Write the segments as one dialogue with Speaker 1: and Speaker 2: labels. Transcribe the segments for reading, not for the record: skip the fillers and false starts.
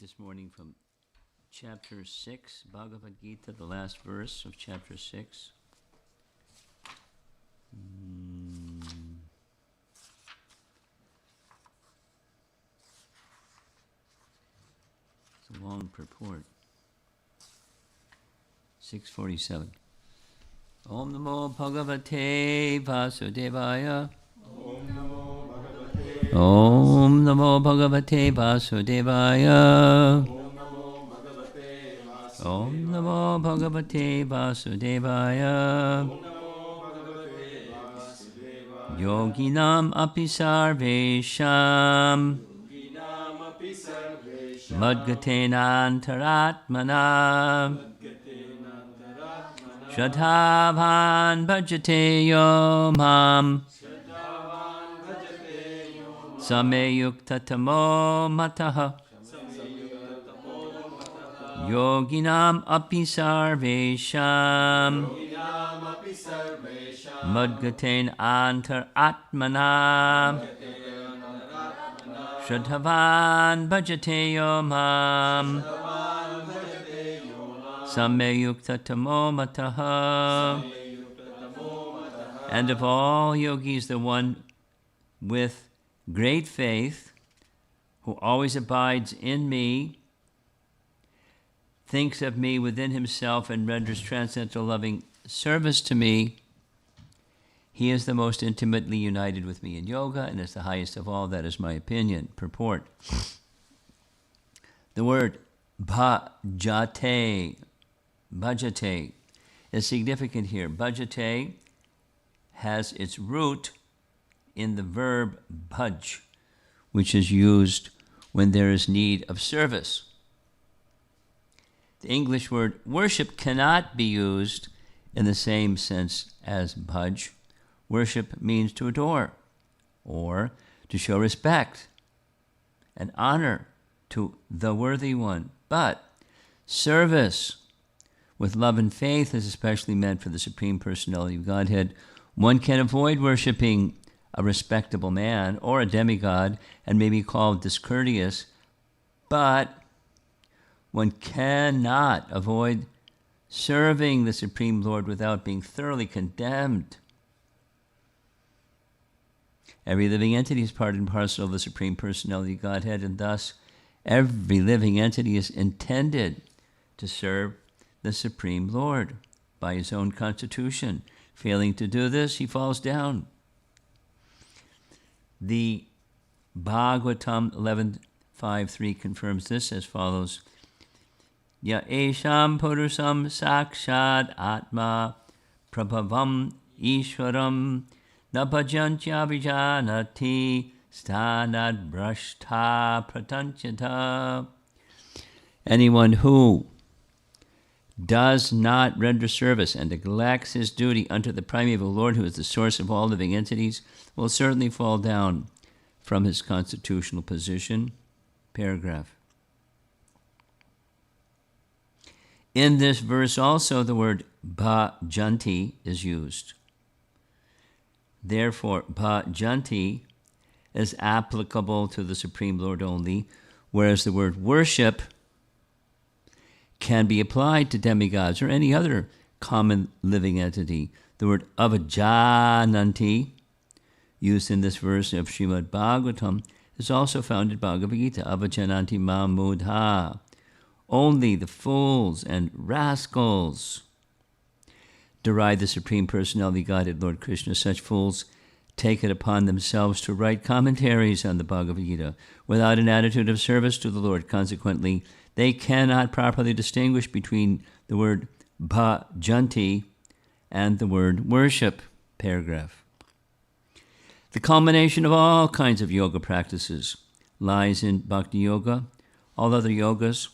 Speaker 1: this morning from chapter 6, Bhagavad Gita, the last verse of chapter 6. It's a long purport. 647. Om Namo Bhagavate Vasudevaya. Om Namo Bhagavate Vasudevaya. Om Namo Bhagavate Vasudevaya. Yoginam api sarvesham Madgatenantaratmana Shradhavan bhajate yo mam Sameyuktatamo mataha Yoginam api sarvesham Madgaten antar atmana Shradhavan bhajate yo mam Sameyuktatamo mataha. And of all yogis, the one with great faith, who always abides in me, thinks of me within himself and renders transcendental loving service to me, he is the most intimately united with me in yoga and is the highest of all. That is my opinion. Purport. The word bhajate is significant here. Bhajate has its root in the verb bhaj, which is used when there is need of service. The English word worship cannot be used in the same sense as bhaj. Worship means to adore or to show respect and honor to the worthy one. But service with love and faith is especially meant for the Supreme Personality of Godhead. One can avoid worshiping a respectable man or a demigod and may be called discourteous, but one cannot avoid serving the Supreme Lord without being thoroughly condemned. Every living entity is part and parcel of the Supreme Personality of Godhead, and thus every living entity is intended to serve the Supreme Lord by his own constitution. Failing to do this, he falls down. The Bhagavatam 11.5.3 confirms this as follows. Ya esham purusam sakshad atma prabhavam ishwaram na bhajantya vijanati stanad brashta pratanchata. Anyone who does not render service and neglects his duty unto the primeval Lord, who is the source of all living entities, will certainly fall down from his constitutional position. Paragraph. In this verse also the word bhajanti is used. Therefore, bhajanti is applicable to the Supreme Lord only, whereas the word worship can be applied to demigods or any other common living entity. The word avajananti, used in this verse of Srimad Bhagavatam, is also found in Bhagavad Gita. Avajananti mamudha. Only the fools and rascals deride the Supreme Personality Godhead, Lord Krishna. Such fools take it upon themselves to write commentaries on the Bhagavad Gita without an attitude of service to the Lord. Consequently, they cannot properly distinguish between the word bhajanti and the word worship. Paragraph. The culmination of all kinds of yoga practices lies in bhakti yoga. All other yogas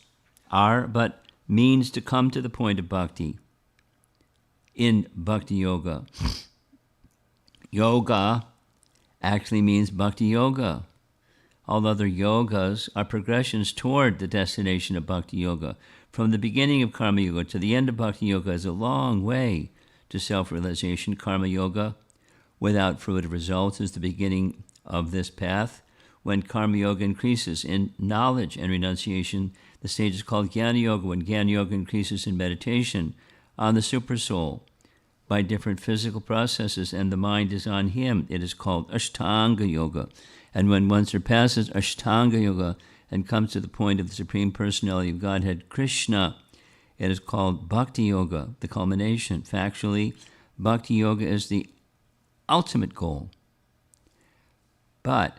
Speaker 1: are but means to come to the point of bhakti. In bhakti yoga, yoga actually means bhakti yoga. All other yogas are progressions toward the destination of bhakti yoga. From the beginning of karma yoga to the end of bhakti yoga is a long way to self-realization. Karma yoga, without fruitive results, is the beginning of this path. when Karma Yoga increases in knowledge and renunciation, the stage is called Jnana Yoga. When Jnana Yoga increases in meditation on the Supersoul by different physical processes and the mind is on Him, it is called Ashtanga Yoga. And when one surpasses Ashtanga Yoga and comes to the point of the Supreme Personality of Godhead, Krishna, it is called Bhakti Yoga, the culmination. Factually, Bhakti Yoga is the ultimate goal. But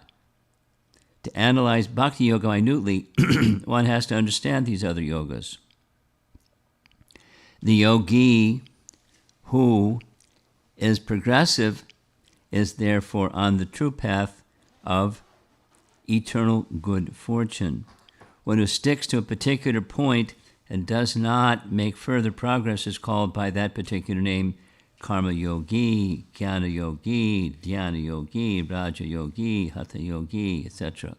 Speaker 1: to analyze Bhakti Yoga minutely, one has to understand these other yogas. The yogi who is progressive is therefore on the true path of eternal good fortune. One who sticks to a particular point and does not make further progress is called by that particular name Karma Yogi, Jnana Yogi, Dhyana Yogi, Raja Yogi, Hatha Yogi, etc.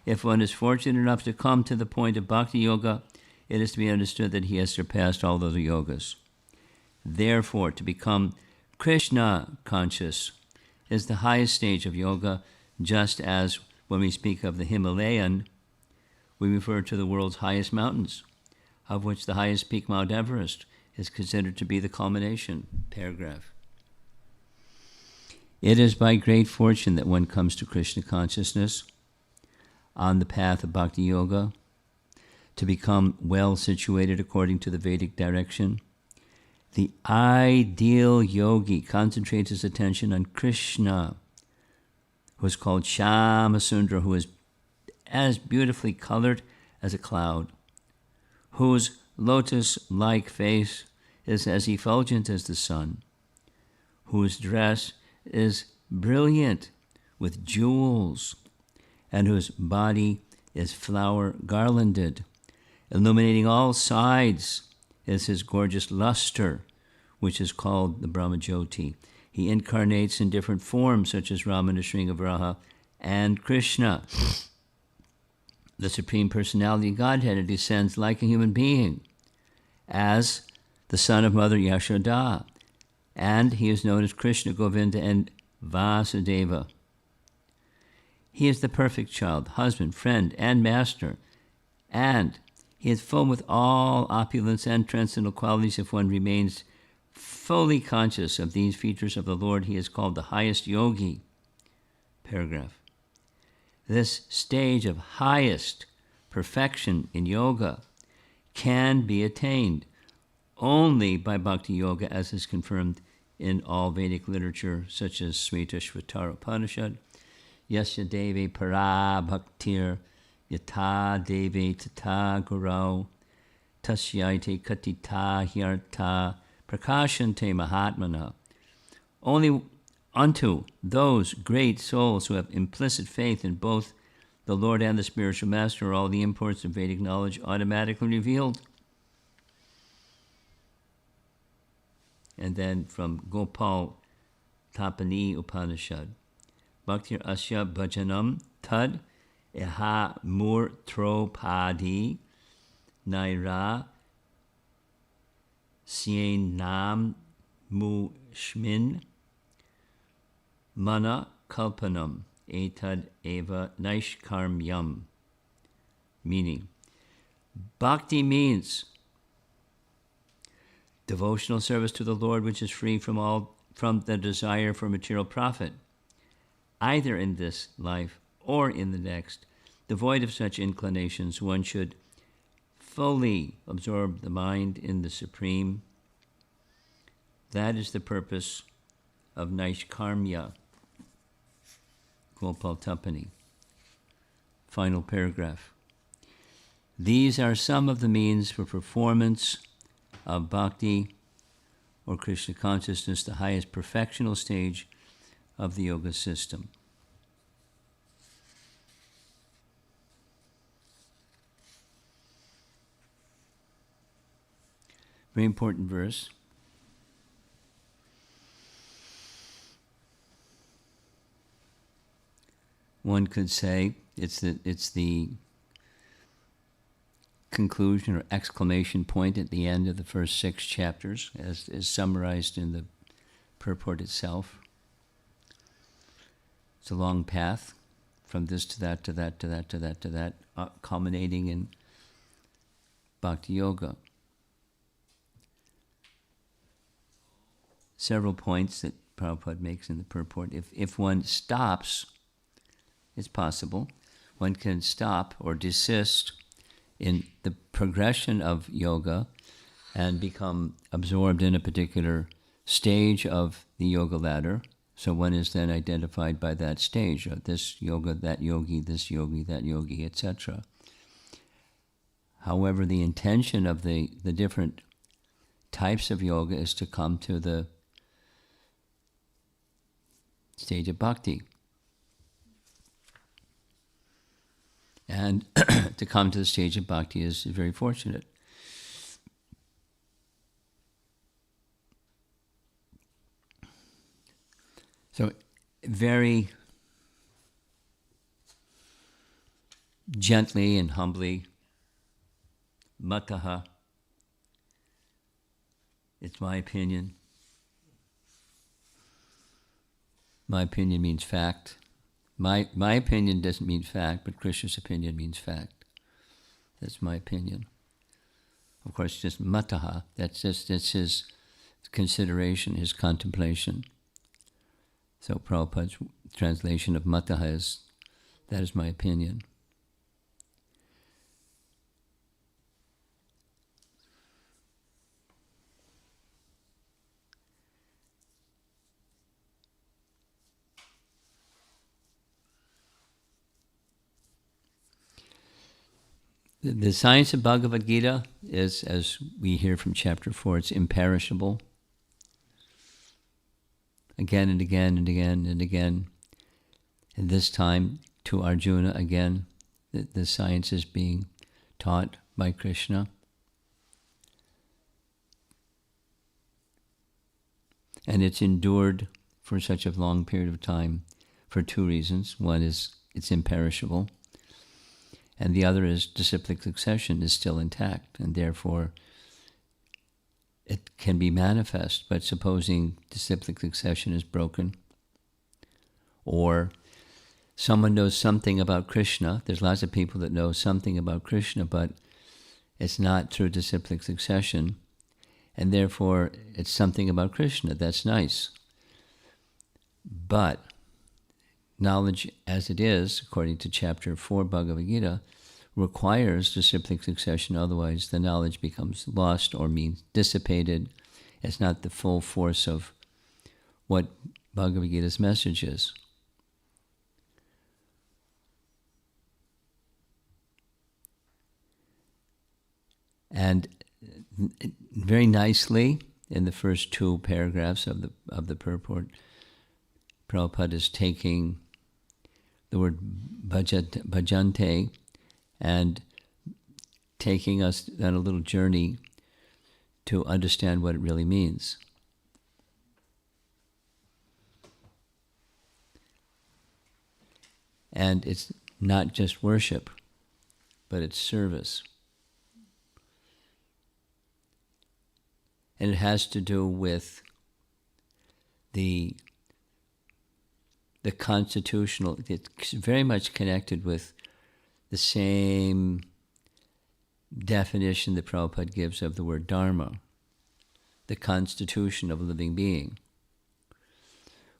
Speaker 1: If one is fortunate enough to come to the point of Bhakti Yoga, it is to be understood that he has surpassed all other yogas. Therefore, to become Krishna conscious is the highest stage of yoga, just as when we speak of the Himalayan, we refer to the world's highest mountains, of which the highest peak, Mount Everest, is considered to be the culmination. Paragraph. It is by great fortune that one comes to Krishna consciousness on the path of Bhakti Yoga, to become well situated according to the Vedic direction. The ideal yogi concentrates his attention on Krishna, who is called Shyamasundara, who is as beautifully colored as a cloud, whose lotus-like face is as effulgent as the sun, whose dress is brilliant with jewels, and whose body is flower-garlanded. Illuminating all sides is his gorgeous luster, which is called the Brahmajyoti. He incarnates in different forms, such as Ramana, Sringavaraha, and Krishna, the Supreme Personality of Godhead. It descends like a human being, as the son of Mother Yashoda, and he is known as Krishna, Govinda, and Vasudeva. He is the perfect child, husband, friend, and master, and he is full with all opulence and transcendental qualities. If one remains fully conscious of these features of the Lord, he is called the highest yogi. Paragraph. This stage of highest perfection in yoga can be attained only by Bhakti Yoga, as is confirmed in all Vedic literature, such as Smrita Shvatara Upanishad, Yasya Devi Para Bhaktir, Yata Devi Tata Gurau, Tasyaite Katita Hyarta, Prakashante Mahatmana. Only unto those great souls who have implicit faith in both the Lord and the spiritual master are all the imports of Vedic knowledge automatically revealed. And then from Gopal Tapani Upanishad, Bhaktir Asya Bhajanam Tad Eha Murtropadi Naira Sien Nam Mushmin Mana Kalpanam Etad Eva Naishkarmyam. Meaning, Bhakti means devotional service to the Lord, which is free from the desire for material profit, either in this life or in the next. Devoid of such inclinations, one should fully absorb the mind in the Supreme. That is the purpose of Naishkarmya. Gopal Tapani. Final paragraph. These are some of the means for performance of bhakti or Krishna consciousness, the highest perfectional stage of the yoga system. Very important verse. One could say it's the conclusion or exclamation point at the end of the first 6 chapters, as is summarized in the purport itself. It's a long path, from this to that, to that, to that, to that, to that, culminating in Bhakti Yoga. Several points that Prabhupada makes in the purport. If one stops, it's possible, one can stop or desist in the progression of yoga and become absorbed in a particular stage of the yoga ladder. So one is then identified by that stage, this yoga, that yogi, this yogi, that yogi, etc. However, the intention of the different types of yoga is to come to the stage of bhakti. And to come to the stage of bhakti is very fortunate. So very gently and humbly, mataha, it's my opinion. My opinion means fact. My opinion doesn't mean fact, but Krishna's opinion means fact. That's my opinion. Of course, just mataha, that's his consideration, his contemplation. So Prabhupada's translation of mataha is, that is my opinion. The science of Bhagavad Gita is, as we hear from chapter 4, it's imperishable. Again and again and again and again. And this time to Arjuna again, the science is being taught by Krishna. And it's endured for such a long period of time for two reasons. One is it's imperishable. And the other is disciplic succession is still intact, and therefore it can be manifest. But supposing disciplic succession is broken, or someone knows something about Krishna, there's lots of people that know something about Krishna, but it's not through disciplic succession, and therefore it's something about Krishna, that's nice. But knowledge as it is, according to chapter 4 Bhagavad Gita, requires disciplic succession, otherwise the knowledge becomes lost or means dissipated. It's not the full force of what Bhagavad Gita's message is. And very nicely, in the first two paragraphs of the purport, Prabhupada is taking the word bhajante and taking us on a little journey to understand what it really means. And it's not just worship, but it's service. And it has to do with the constitutional, it's very much connected with the same definition that Prabhupada gives of the word dharma, the constitution of a living being.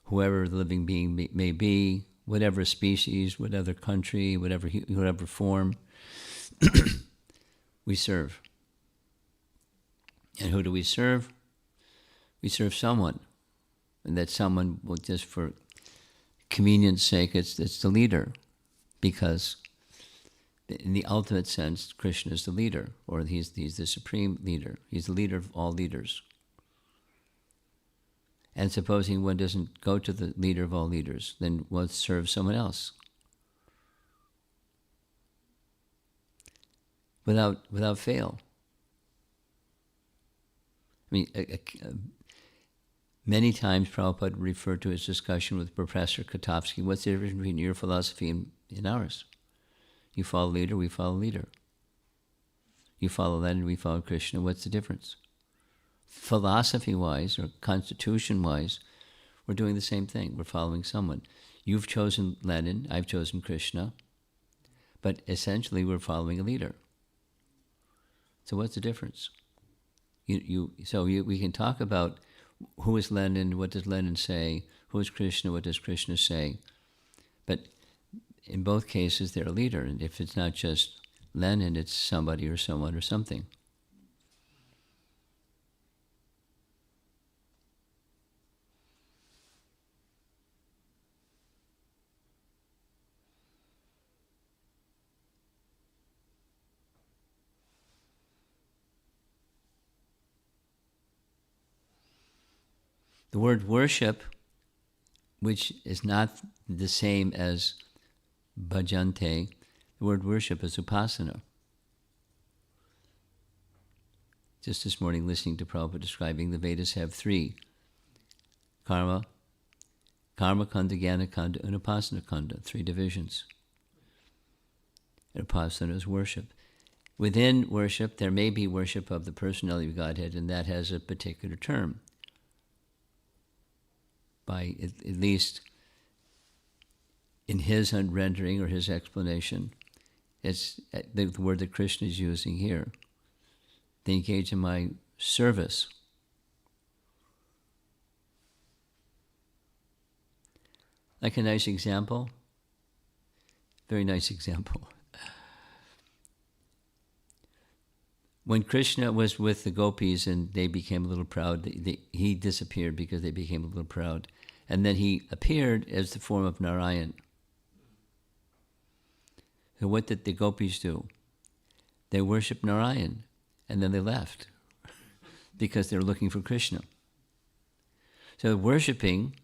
Speaker 1: Whoever the living being may be, whatever species, whatever country, whatever form, we serve. And who do we serve? We serve someone. And that someone, well, just for convenience sake, it's the leader, because in the ultimate sense, Krishna is the leader, or he's the supreme leader. He's the leader of all leaders. And supposing one doesn't go to the leader of all leaders, then one serves someone else. Without fail. I mean, many times Prabhupada referred to his discussion with Professor Kotovsky, what's the difference between your philosophy and ours? You follow leader, we follow leader. You follow that and we follow Krishna, what's the difference? Philosophy-wise or constitution-wise, we're doing the same thing. We're following someone. You've chosen Lenin, I've chosen Krishna, but essentially we're following a leader. So what's the difference? We can talk about who is Lenin, what does Lenin say, who is Krishna, what does Krishna say, but in both cases they're a leader, and if it's not just Lenin, it's somebody or someone or something. The word worship, which is not the same as bhajante, the word worship is upasana. Just this morning, listening to Prabhupada describing the Vedas have three: karma, kanda, jnana kanda, and upasana kanda, three divisions. And upasana is worship. Within worship, there may be worship of the personality of Godhead, and that has a particular term. By at least in his rendering or his explanation, it's the word that Krishna is using here. They engage in my service. Like a nice example, very nice example. When Krishna was with the gopis and they became a little proud, he disappeared because they became a little proud. And then he appeared as the form of Narayan. So what did the gopis do? They worshipped Narayan, and then they left because they were looking for Krishna. So worshipping,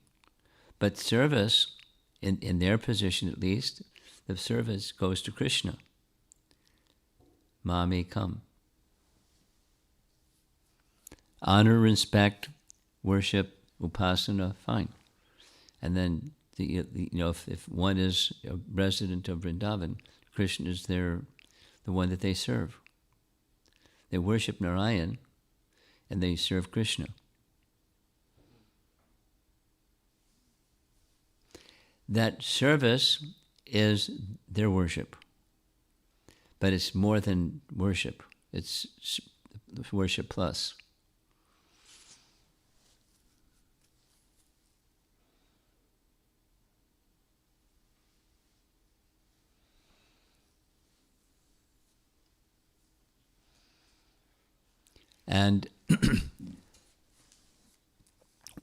Speaker 1: but service, in their position at least, the service goes to Krishna. Ma me come. Honor, respect, worship, upasana, fine. And then, if one is a resident of Vrindavan, Krishna is the one that they serve. They worship Narayan, and they serve Krishna. That service is their worship. But it's more than worship. It's worship plus. And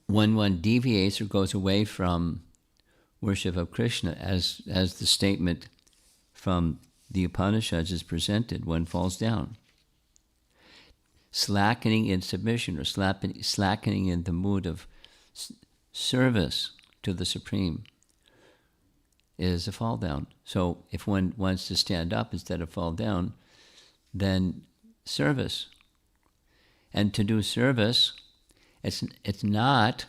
Speaker 1: when one deviates or goes away from worship of Krishna, as the statement from the Upanishads is presented, one falls down. Slackening in submission or slackening in the mood of service to the Supreme is a fall down. So if one wants to stand up instead of fall down, then service. And to do service, it's not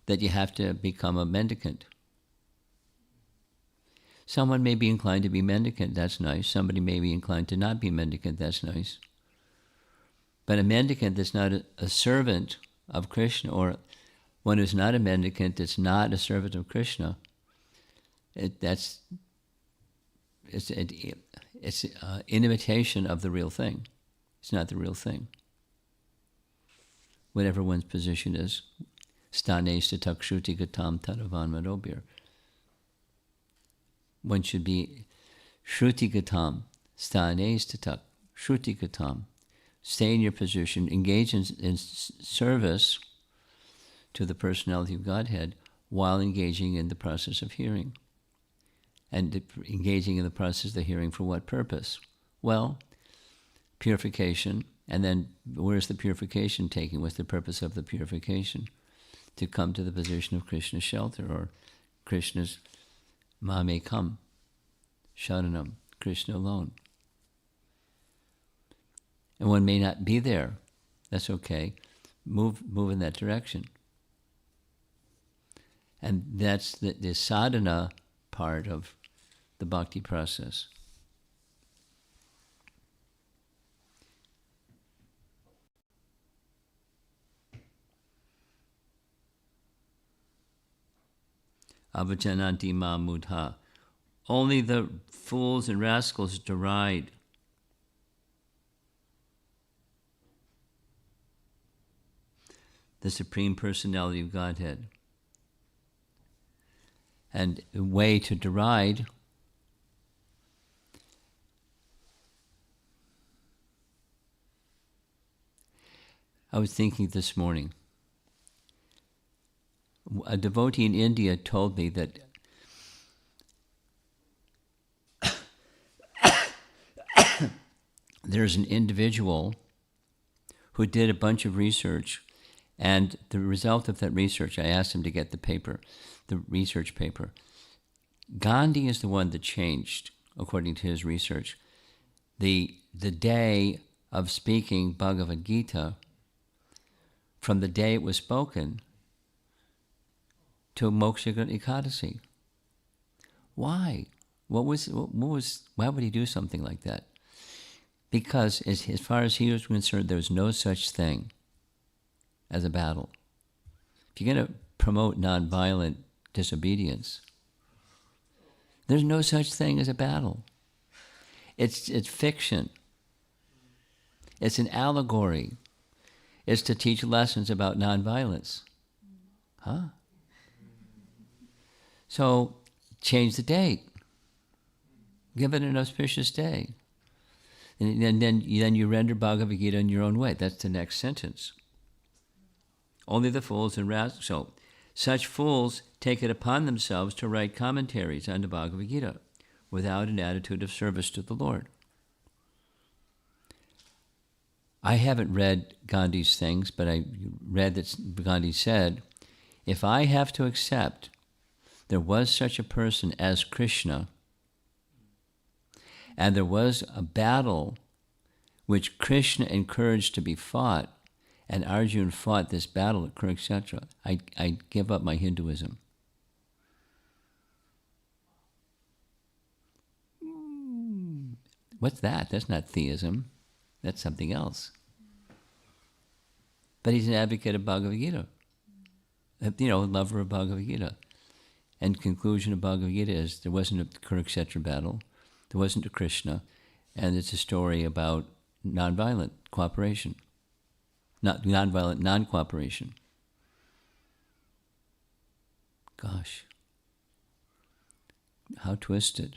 Speaker 1: that you have to become a mendicant. Someone may be inclined to be mendicant, that's nice. Somebody may be inclined to not be mendicant, that's nice. But a mendicant that's not a servant of Krishna, or one who's not a mendicant that's not a servant of Krishna, it's an imitation of the real thing. It's not the real thing. Whatever one's position is, stanes tatak shruti gatam tadavan madobir. One should be shruti gatam, stanes tatak shruti gatam. Stay in your position, engage in service to the personality of Godhead while engaging in the process of hearing. And engaging in the process of hearing for what purpose? Well, purification. And then where's the purification taking? What's the purpose of the purification? To come to the position of Krishna's shelter, or Krishna's ma me come, sharanam, Krishna alone. And one may not be there. That's okay. Move in that direction. And that's the sadhana part of the bhakti process. avajananti ma mudha. Only the fools and rascals deride. The Supreme Personality of Godhead. And the way to deride I was thinking this morning, a devotee in India told me that there's an individual who did a bunch of research, and the result of that research, I asked him to get the research paper. Gandhi is the one that changed, according to his research, the day of speaking Bhagavad Gita, from the day it was spoken to Moksha Ekadasi. Why? Why would he do something like that? Because as far as he was concerned, there was no such thing as a battle. If you're going to promote nonviolent disobedience, there's no such thing as a battle. It's fiction. It's an allegory. It's to teach lessons about nonviolence. Huh? So change the date. Give it an auspicious day. And then you render Bhagavad Gita in your own way. That's the next sentence. Only the fools and rascals. So, such fools take it upon themselves to write commentaries on the Bhagavad Gita without an attitude of service to the Lord. I haven't read Gandhi's things, but I read that Gandhi said, if I have to accept there was such a person as Krishna, and there was a battle which Krishna encouraged to be fought, and Arjuna fought this battle at Kurukshetra, I give up my Hinduism. What's that? That's not theism. That's something else. But he's an advocate of Bhagavad Gita. A lover of Bhagavad Gita. And conclusion of Bhagavad Gita is there wasn't a Kurukshetra battle, there wasn't a Krishna, and it's a story about nonviolent cooperation. Not nonviolent non-cooperation. Gosh. How twisted.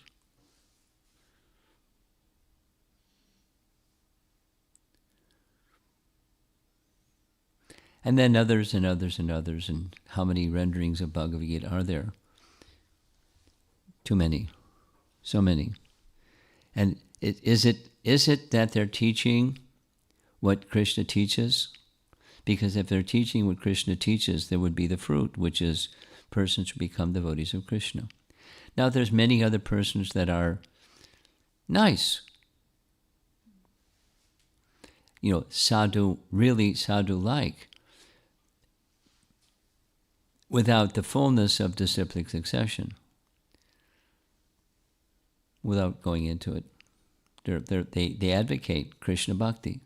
Speaker 1: And then others and others and others, and how many renderings of Bhagavad Gita are there? Too many. So many. And is it that they're teaching what Krishna teaches? Because if they're teaching what Krishna teaches, there would be the fruit, which is persons who become devotees of Krishna. Now there's many other persons that are nice. Sadhu, really sadhu-like, without the fullness of disciplic succession, without going into it. They advocate Krishna bhakti.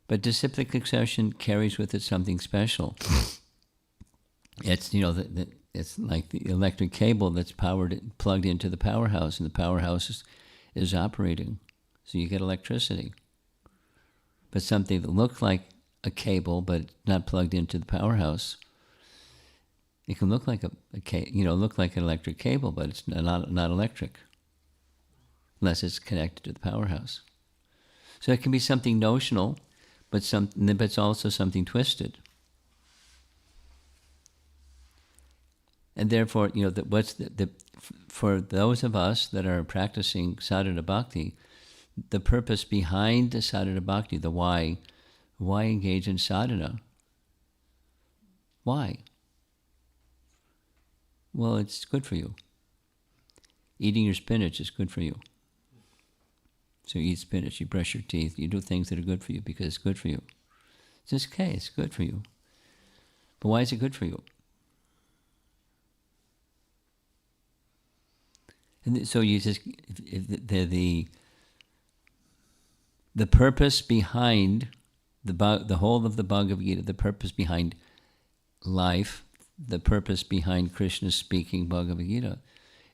Speaker 1: But disciplic succession carries with it something special. It's it's like the electric cable that's plugged into the powerhouse, and the powerhouse is operating, so you get electricity. But something that looks like a cable but not plugged into the powerhouse, it can look like look like an electric cable, but it's not electric unless it's connected to the powerhouse. So it can be something notional, but it's also something twisted. And therefore, for those of us that are practicing sadhana bhakti, the purpose behind the sadhana bhakti, the why engage in sadhana? Why? Well, it's good for you. Eating your spinach is good for you. So you eat spinach, you brush your teeth, you do things that are good for you because it's good for you. It's okay, it's good for you. But why is it good for you? And so you just, the purpose behind the whole of the Bhagavad Gita, the purpose behind life, the purpose behind Krishna speaking Bhagavad Gita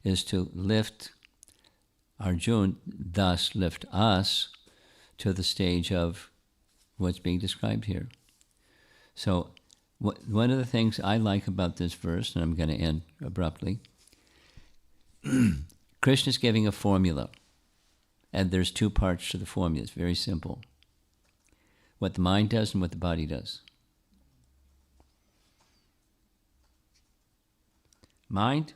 Speaker 1: is to lift Arjuna, thus lift us to the stage of what's being described here. So one of the things I like about this verse, and I'm going to end abruptly, Krishna's giving a formula, and there's two parts to the formula. It's very simple. What the mind does and what the body does. Mind,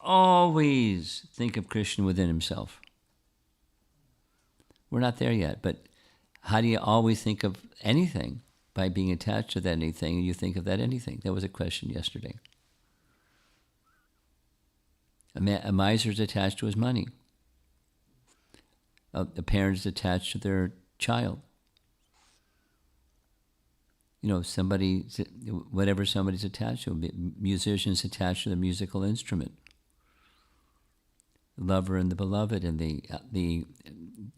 Speaker 1: always think of Krishna within himself. We're not there yet, but how do you always think of anything? By being attached to that anything, and you think of that anything. That was a question yesterday. A miser is attached to his money. A parent is attached to their child. You know, whatever somebody's attached to. Musicians attached to the musical instrument. The lover and the beloved, and the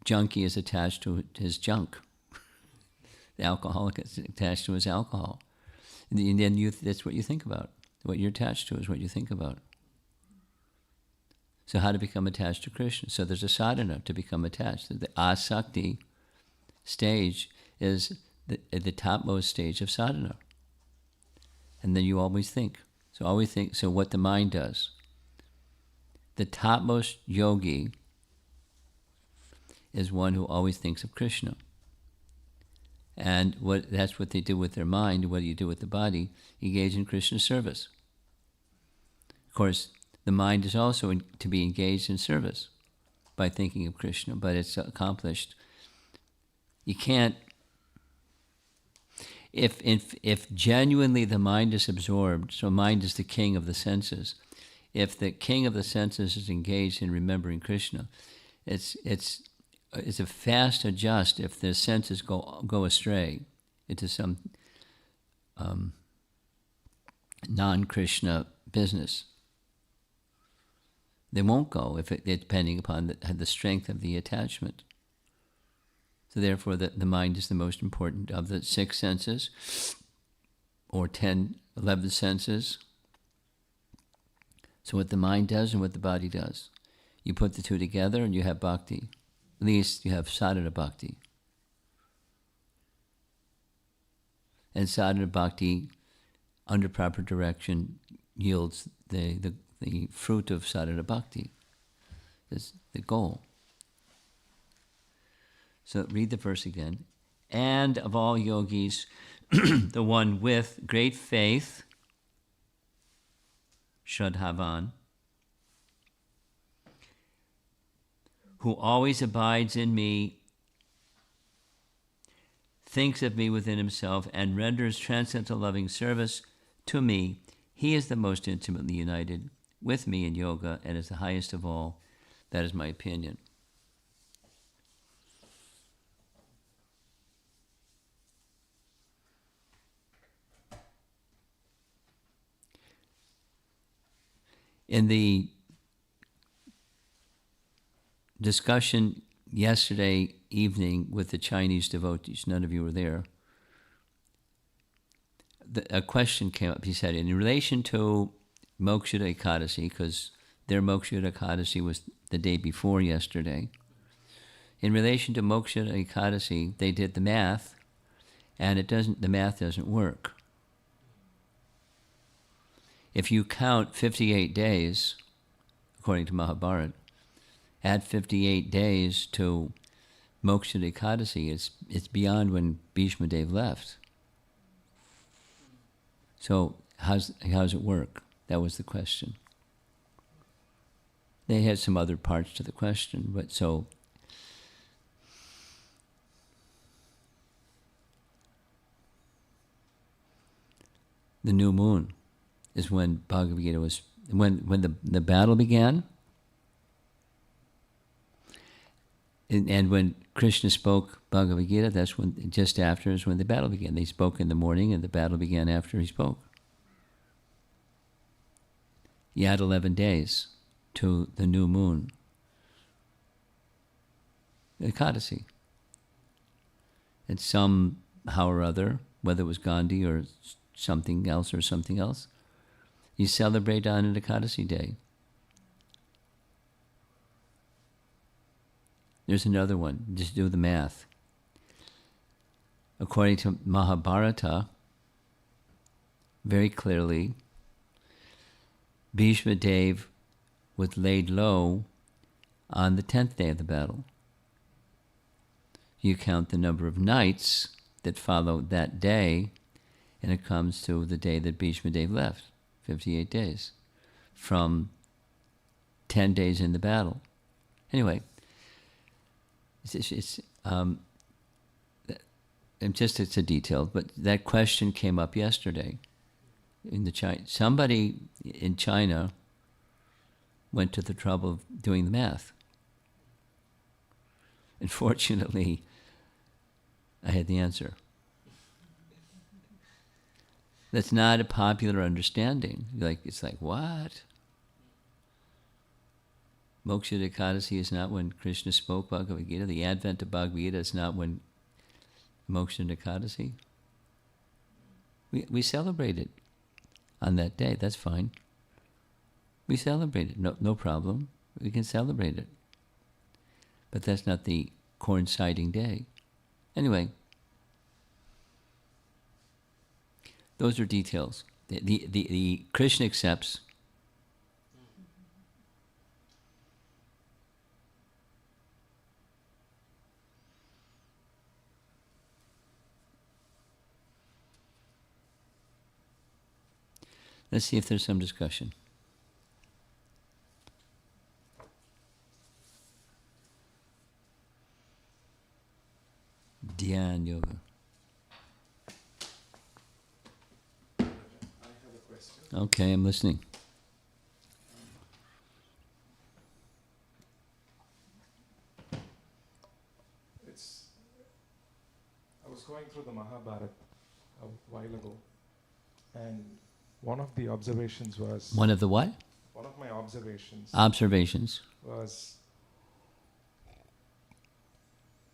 Speaker 1: junkie is attached to his junk. The alcoholic is attached to his alcohol. And then that's what you think about. What you're attached to is what you think about. So how to become attached to Krishna? So there's a sadhana to become attached. The asakti stage is the topmost stage of sadhana. And then you always think. So what the mind does. The topmost yogi is one who always thinks of Krishna. And that's what they do with their mind. What do you do with the body? Engage in Krishna's service. Of course, the mind is also to be engaged in service by thinking of Krishna, but it's accomplished. You can't, if genuinely the mind is absorbed, so mind is the king of the senses. If the king of the senses is engaged in remembering Krishna, it's a fast adjust if the senses go astray into some non-Krishna business. They won't go depending upon the strength of the attachment. So therefore, the mind is the most important of the 6 senses, or 10, 11 senses. So what the mind does and what the body does. You put the two together and you have bhakti. At least you have sadhana bhakti. And sadhana bhakti, under proper direction, yields the fruit of sadhana bhakti. That's the goal. So read the verse again. And of all yogis, the one with great faith, Shraddhavan, who always abides in me, thinks of me within himself, and renders transcendental loving service to me, he is the most intimately united with me in yoga and is the highest of all. That is my opinion. In the discussion yesterday evening with the Chinese devotees, none of you were there, a question came up. He said, in relation to Moksha Ekadasi, because their Moksha Ekadasi was the day before yesterday, in relation to Moksha Ekadasi, they did the math, and the math doesn't work. If you count 58 days, according to Mahabharata, add 58 days to Moksha Ekadasi, it's beyond when Bhishma Dev left. So how's it work? That was the question. They had some other parts to the question, but so the new moon is when Bhagavad Gita was, when the battle began, and when Krishna spoke Bhagavad Gita, that's when, just after is when the battle began. They spoke in the morning and the battle began after he spoke. You add 11 days to the new moon, Ekadasi. And somehow or other, whether it was Gandhi or something else or something else. You celebrate on an Ekadasi day. There's another one. Just do the math. According to Mahabharata, very clearly, Bhishma Dev was laid low on the 10th day of the battle. You count the number of nights that followed that day, and it comes to the day that Bhishma Dev left, 58 days, from 10 days in the battle. Anyway, it's a detail, but that question came up yesterday. Somebody in China went to the trouble of doing the math. Unfortunately, I had the answer. That's not a popular understanding. It's like, what? Moksha Ekadasi is not when Krishna spoke Bhagavad Gita. The advent of Bhagavad Gita is not when Moksha Ekadasi. We celebrate it on that day. That's fine. We celebrate it. No problem. We can celebrate it. But that's not the coinciding day. Anyway, those are details. The Krishna accepts. Let's see if there's some discussion. Dhyan Yoga.
Speaker 2: I have a question.
Speaker 1: Okay, I'm listening.
Speaker 2: I was going through the Mahabharata a while ago, and one of the observations was...
Speaker 1: One of the what?
Speaker 2: One of my observations...
Speaker 1: Observations.
Speaker 2: ...was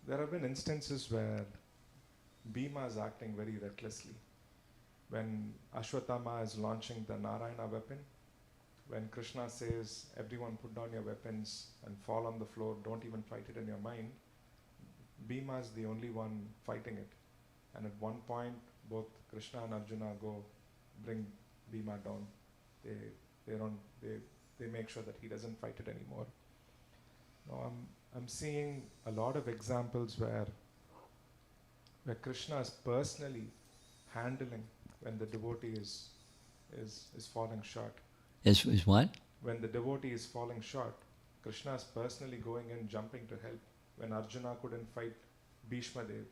Speaker 2: there have been instances where Bhima is acting very recklessly. When Ashwatthama is launching the Narayana weapon, when Krishna says, everyone put down your weapons and fall on the floor, don't even fight it in your mind, Bhima is the only one fighting it. And at one point, both Krishna and Arjuna bring Bhima down. They make sure that he doesn't fight it anymore. Now I'm seeing a lot of examples where Krishna is personally handling when the devotee is falling short.
Speaker 1: Is what?
Speaker 2: When the devotee is falling short, Krishna is personally going in, jumping to help. When Arjuna couldn't fight Bhishma Dev,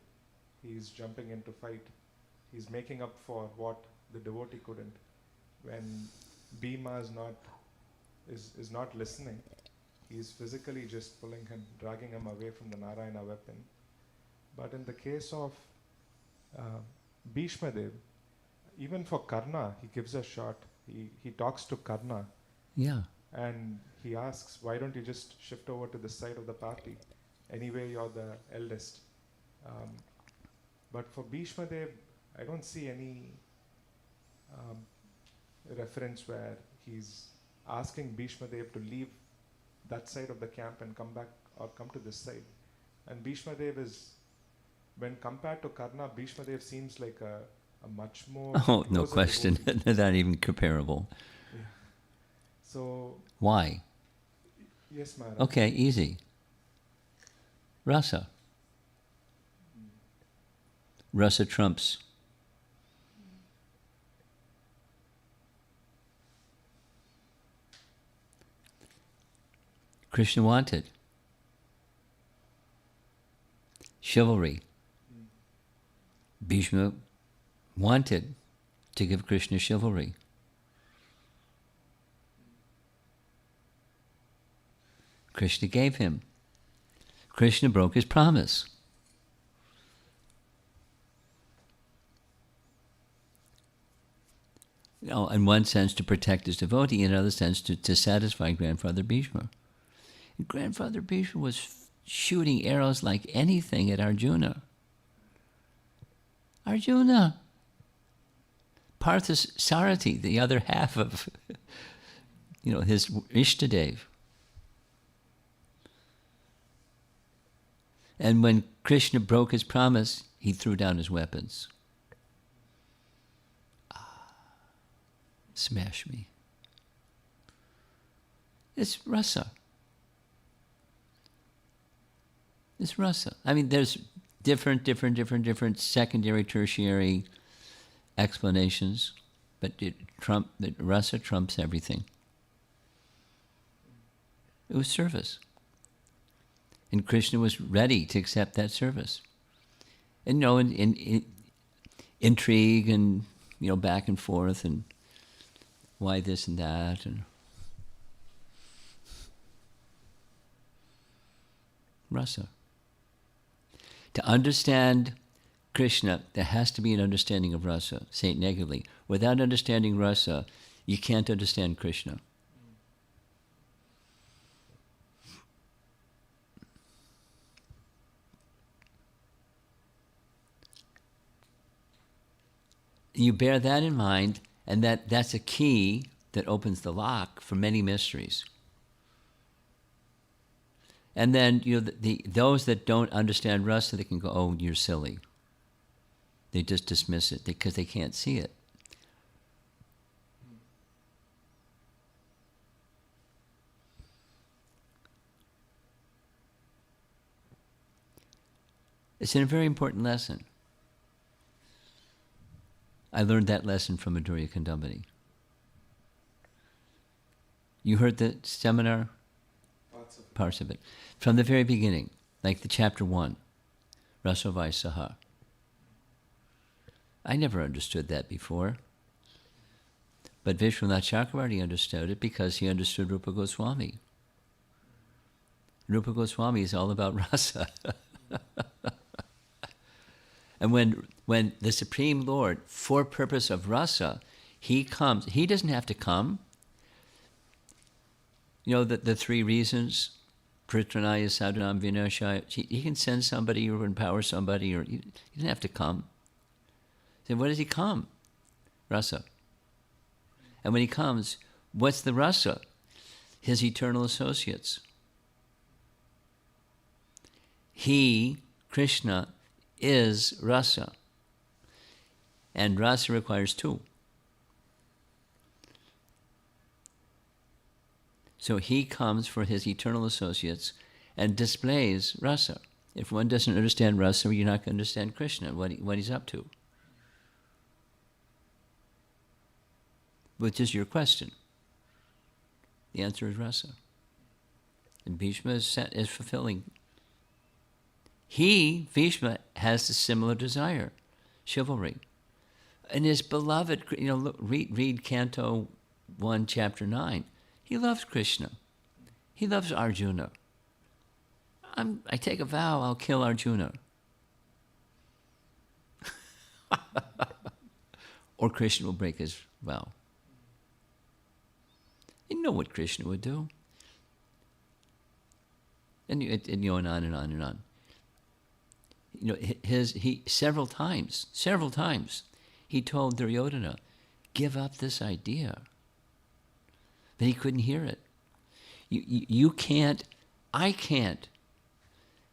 Speaker 2: he's jumping in to fight. He's making up for what the devotee couldn't. When Bhima is not listening, he's physically just pulling him, dragging him away from the Narayana weapon. But in the case of Bhishma Dev, even for Karna, he gives a shot. He talks to Karna.
Speaker 1: Yeah.
Speaker 2: And he asks, why don't you just shift over to this side of the party? Anyway, you're the eldest. But for Bhishma Dev, I don't see any reference where he's asking Bhishma Dev to leave that side of the camp and come back or come to this side. And Bhishma Dev is, when compared to Karna, Bhishma Dev seems like a much more...
Speaker 1: Oh, no question. Not even comparable.
Speaker 2: Yeah. So...
Speaker 1: Why?
Speaker 2: Yes, Maharaj.
Speaker 1: Okay, easy. Rasa. Rasa trumps. Krishna wanted chivalry. Bhishma wanted to give Krishna chivalry. Krishna gave him. Krishna broke his promise. In one sense to protect his devotee, in another sense to satisfy Grandfather Bhishma. And Grandfather Bhishma was shooting arrows like anything at Arjuna. Arjuna, Parthasarathi, the other half of, his Ishtadev. And when Krishna broke his promise, he threw down his weapons. Smash me. It's rasa. It's rasa. I mean, there's different secondary, tertiary explanations, but rasa trumps everything. It was service. And Krishna was ready to accept that service. And in intrigue and back and forth and why this and that and rasa. To understand Krishna, there has to be an understanding of rasa. Say it negatively. Without understanding rasa, you can't understand Krishna. You bear that in mind, and that's a key that opens the lock for many mysteries. And then those that don't understand rasa, they can go, "Oh, you're silly." They just dismiss it because they can't see it. It's a very important lesson. I learned that lesson from Madhurya Kandambani. You heard the seminar? Parts of it. From the very beginning, like the chapter 1, Rasavai Saha. I never understood that before. But Vishwanath Chakravarti understood it because he understood Rupa Goswami. Rupa Goswami is all about rasa. And when the Supreme Lord, for purpose of rasa, he comes, he doesn't have to come. The three reasons, Pritranaya Sadhanam Vinashaya, he can send somebody or empower somebody, or he doesn't have to come. So what does he come? Rasa. And when he comes, what's the rasa? His eternal associates. He, Krishna, is rasa. And rasa requires two. So he comes for his eternal associates and displays rasa. If one doesn't understand rasa, you're not going to understand Krishna, what he's up to. Which is your question. The answer is rasa. And Bhishma is fulfilling. Bhishma, has a similar desire, chivalry. And his beloved, read Canto 1, Chapter 9. He loves Krishna. He loves Arjuna. I take a vow, I'll kill Arjuna. Or Krishna will break his vow. You know what Krishna would do. And on and on and on. He several times, he told Duryodhana, give up this idea. But he couldn't hear it. You can't, I can't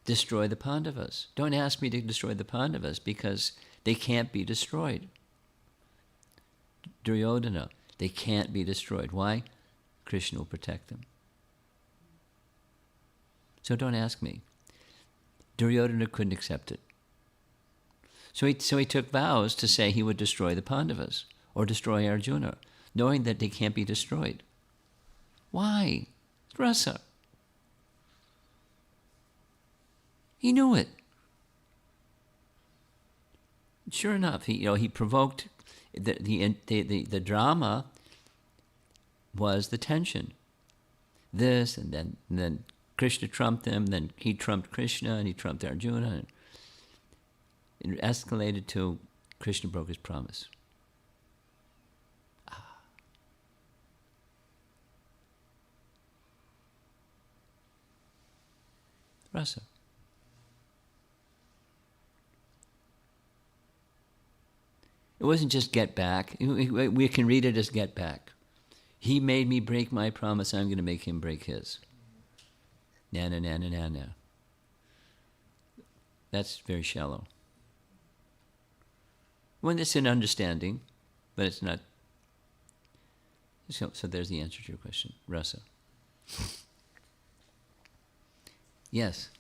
Speaker 1: destroy the Pandavas. Don't ask me to destroy the Pandavas because they can't be destroyed. Duryodhana, they can't be destroyed. Why? Krishna will protect them. So don't ask me. Duryodhana couldn't accept it. So he took vows to say he would destroy the Pandavas or destroy Arjuna, knowing that they can't be destroyed. Why? It's rasa. He knew it. Sure enough, he provoked the drama was the tension. This and then Krishna trumped him, then he trumped Krishna, and he trumped Arjuna. And it escalated to Krishna broke his promise. Rasa. It wasn't just get back. We can read it as get back. He made me break my promise, I'm going to make him break his. Na na na na na na. That's very shallow. When it's an understanding, but it's not. So there's the answer to your question, Rasa. Yes.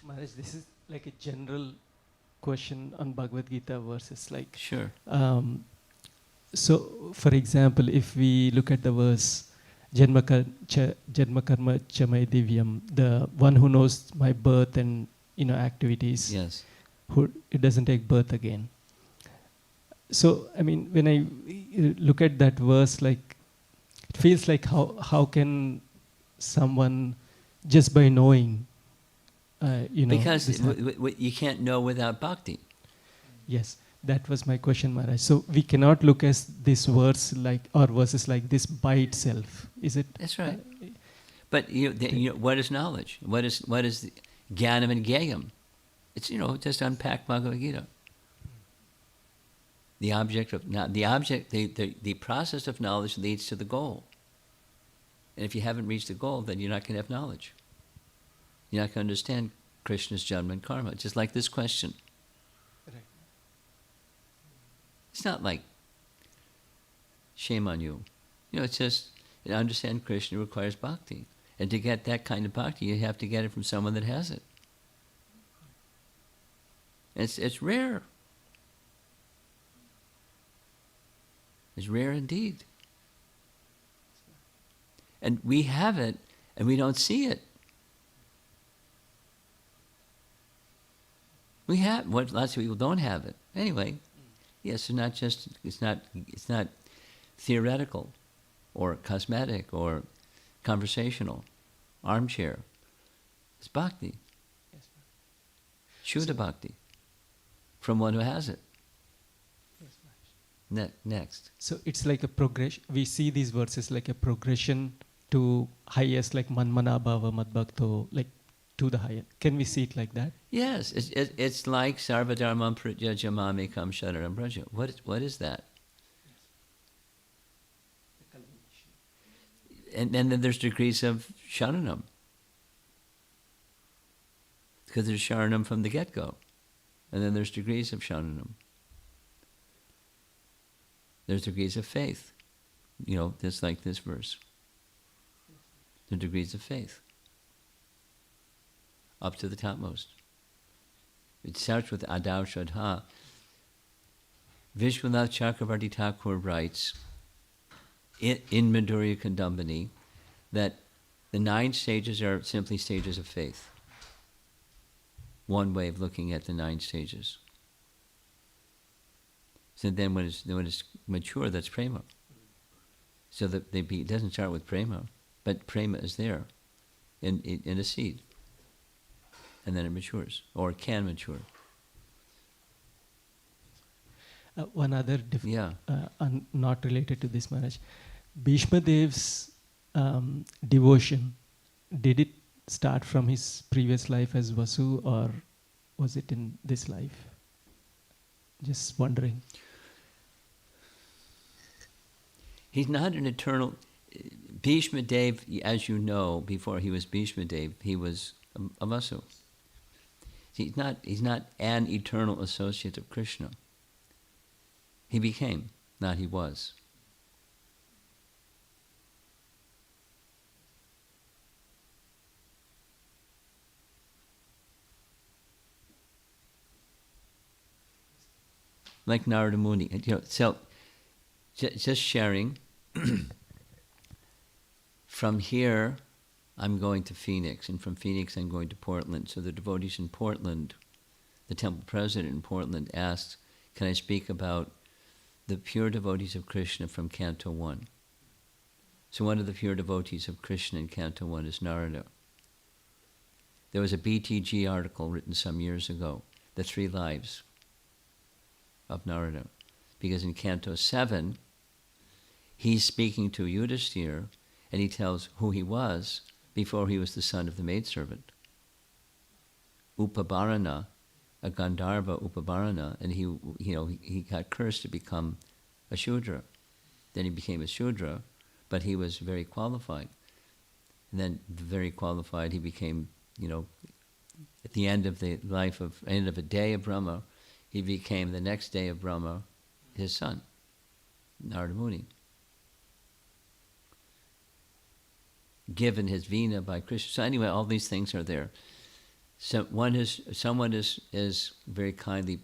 Speaker 3: Maharaj, this is like a general question on Bhagavad Gita verses. Like,
Speaker 1: Sure.
Speaker 3: So, for example, if we look at the verse, Janma karma cha may divyam, the one who knows my birth and activities,
Speaker 1: Yes.
Speaker 3: who it doesn't take birth again. So, I mean, when I look at that verse, like, it feels like how can someone just by knowing,
Speaker 1: Because
Speaker 3: this
Speaker 1: you can't know without bhakti.
Speaker 3: Yes, that was my question, Maharaj. So we cannot look at this verse or verses like this by itself, is it?
Speaker 1: That's right. But what is knowledge? What is jnanam and gyayam? It's just unpack Bhagavad Gita. The process of knowledge leads to the goal. And if you haven't reached the goal, then you're not going to have knowledge. You're not going to understand Krishna's Janma and Karma. Just like this question.
Speaker 3: Right.
Speaker 1: It's not like shame on you. It's just to understand Krishna requires bhakti. And to get that kind of bhakti, you have to get it from someone that has it. It's rare. It's rare indeed. And we have it, and we don't see it. We have what lots of people don't have it. Anyway, yes, it's not theoretical or cosmetic or conversational, armchair. It's bhakti.
Speaker 3: Yes,
Speaker 1: Shuddha bhakti. From one who has it.
Speaker 3: Yes, Maharaj.
Speaker 1: Next.
Speaker 3: So it's like a progression. We see these verses like a progression to highest, like manmana bhava madbhakto, like to the higher. Can we see it like that?
Speaker 1: Yes, it's like sarvadharmam pratyajya mamekam shararam braja. What is that? And then there's degrees of sharanam. Because there's sharanam from the get-go. And then there's degrees of sharanam. There's degrees of faith. Just like this verse. The degrees of faith. Up to the topmost. It starts with Adav Shraddha. Vishwanath Chakravarti Thakur writes in Madhurya Kandambani that the 9 stages are simply stages of faith. One way of looking at the 9 stages. So then when it's mature, that's prema. So that it doesn't start with prema, but prema is there in a seed. And then it matures, or it can mature.
Speaker 3: One other not related to this, Maharaj. Bhishma Dev's devotion, did it start from his previous life as Vasu, or was it in this life? Just wondering.
Speaker 1: He's not an eternal. Bhishma Dev, as you know, before he was Bhishma Dev, he was a Vasu. He's not an eternal associate of Krishna. He became, not he was. Like Narada Muni. So just sharing. From here, I'm going to Phoenix, and from Phoenix I'm going to Portland. So the devotees in Portland, the temple president in Portland asked, can I speak about the pure devotees of Krishna from Canto 1? So one of the pure devotees of Krishna in Canto 1 is Narada. There was a BTG article written some years ago, The 3 Lives of Narada. Because in Canto 7, he's speaking to Yudhishthira, and he tells who he was before he was the son of the maidservant. Upabharana, a Gandharva Upabarana, and he got cursed to become a Shudra. Then he became a Shudra, but he was very qualified. And then very qualified, he became, at the end of the end of a day of Brahma, he became the next day of Brahma, his son, Narada Muni. Given his vina by Krishna. So anyway, all these things are there. So someone is very kindly,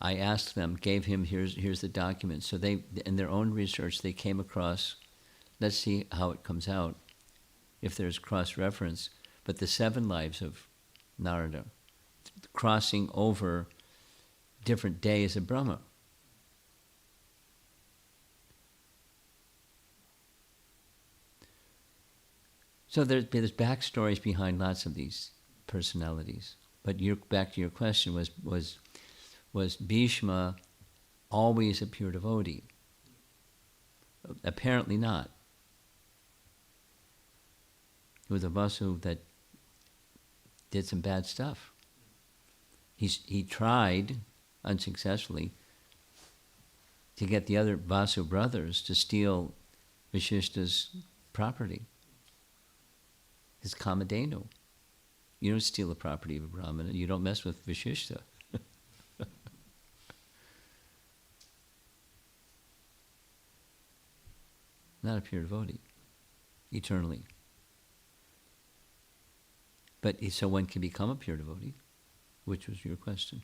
Speaker 1: I asked them, gave him, here's the document. So they, in their own research, they came across, let's see how it comes out, if there's cross-reference, but the 7 lives of Narada, crossing over different days of Brahma. So there's backstories behind lots of these personalities. But back to your question, was Bhishma always a pure devotee? Apparently not. He was a Vasu that did some bad stuff. He tried, unsuccessfully, to get the other Vasu brothers to steal Vashishta's property. His Kamadhenu. You don't steal the property of a Brahmana. You don't mess with Vashishta. Not a pure devotee, eternally. But so one can become a pure devotee, which was your question.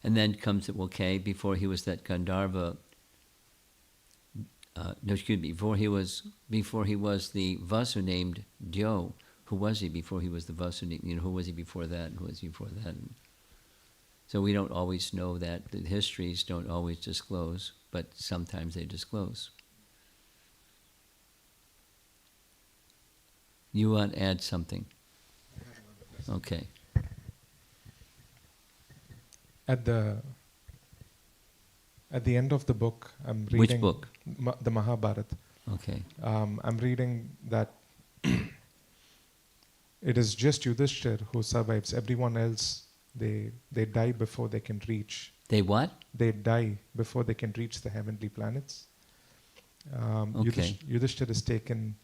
Speaker 1: And then comes, okay, before he was that Gandharva, before he was the Vasu named Dyo. Who was he before he was the Vasu? Who was he before that? And who was he before that? And so we don't always know that. The histories don't always disclose, but sometimes they disclose. You want to add something? Okay.
Speaker 2: At the end of the book, I'm reading...
Speaker 1: Which book?
Speaker 2: The Mahabharata.
Speaker 1: Okay.
Speaker 2: I'm reading that it is just Yudhishthir who survives. Everyone else, they die before they can reach.
Speaker 1: They what?
Speaker 2: They die before they can reach the heavenly planets.
Speaker 1: Okay.
Speaker 2: Yudhishthir is taken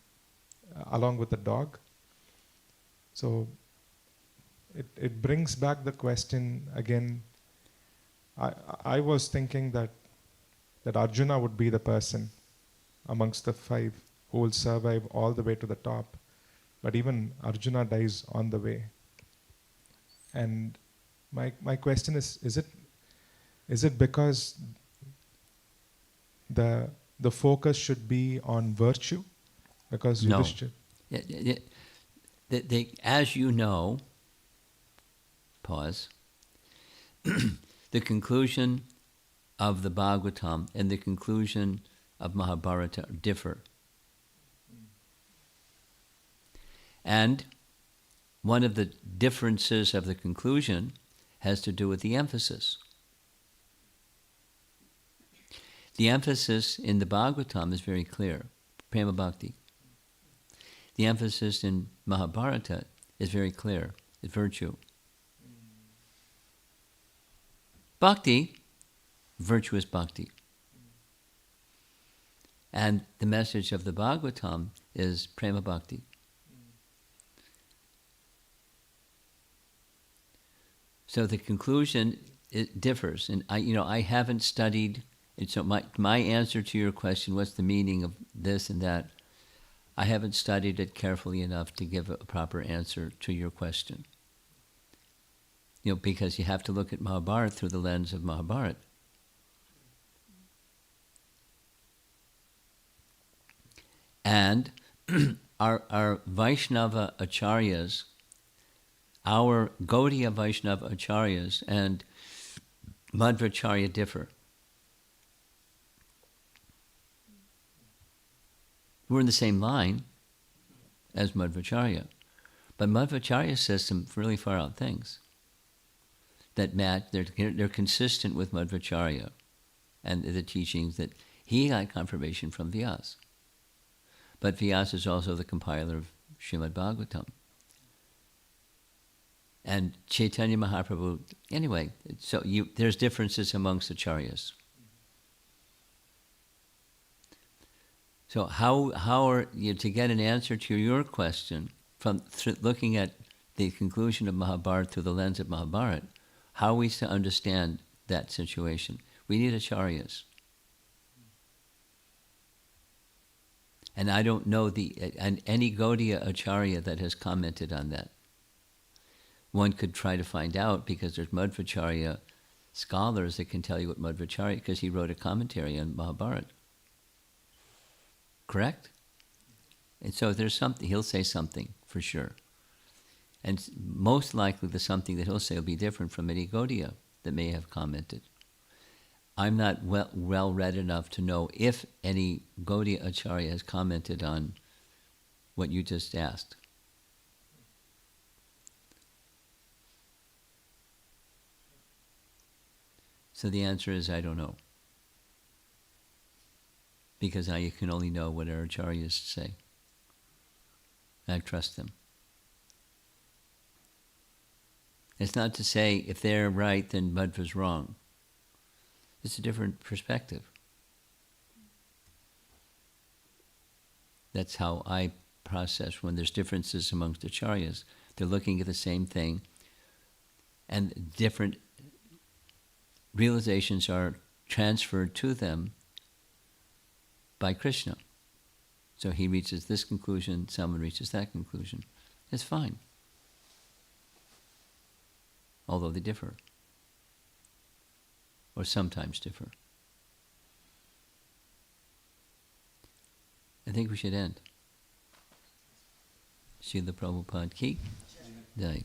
Speaker 2: along with the dog. So it brings back the question again. I was thinking that Arjuna would be the person amongst the 5 who will survive all the way to the top. But even Arjuna dies on the way. And my question is it because the focus should be on virtue? Because
Speaker 1: No.
Speaker 2: Yudhishthir...
Speaker 1: As you know, pause, the conclusion of the Bhagavatam and the conclusion of Mahabharata differ. And one of the differences of the conclusion has to do with the emphasis. The emphasis in the Bhagavatam is very clear, Prema Bhakti. The emphasis in Mahabharata is very clear, it's virtue. Bhakti, virtuous bhakti. And the message of the Bhagavatam is Prema Bhakti. So the conclusion, it differs. And I haven't studied, and so my answer to your question, what's the meaning of this and that, I haven't studied it carefully enough to give a proper answer to your question. Because you have to look at Mahabharata through the lens of Mahabharata. And our Vaishnava acharyas, our Gaudiya Vaishnava acharyas and Madhvacharya differ. We're in the same line as Madhvacharya, but Madhvacharya says some really far out things that they're consistent with Madhvacharya and the teachings that he got confirmation from Vyasa. But Vyasa is also the compiler of Srimad Bhagavatam. And Chaitanya Mahaprabhu, anyway, so there's differences amongst acharyas. So how are you, to get an answer to your question, from looking at the conclusion of Mahabharata through the lens of Mahabharata, how are we to understand that situation? We need acharyas. And I don't know any Gaudiya acharya that has commented on that. One could try to find out, because there's Madhvacharya scholars that can tell you what Madhvacharya, because he wrote a commentary on Mahabharata. Correct? And so there's something, he'll say something for sure. And most likely the something that he'll say will be different from any Gaudiya that may have commented. I'm not well read enough to know if any Gaudiya acharya has commented on what you just asked. So the answer is, I don't know. Because I can only know what our acharyas say. I trust them. It's not to say if they're right, then Madhva's wrong. It's a different perspective. That's how I process when there's differences amongst acharyas. They're looking at the same thing, and different realizations are transferred to them by Krishna. So he reaches this conclusion, someone reaches that conclusion. It's fine. Although they differ. Or sometimes differ. I think we should end. Srila Prabhupada ki Jai.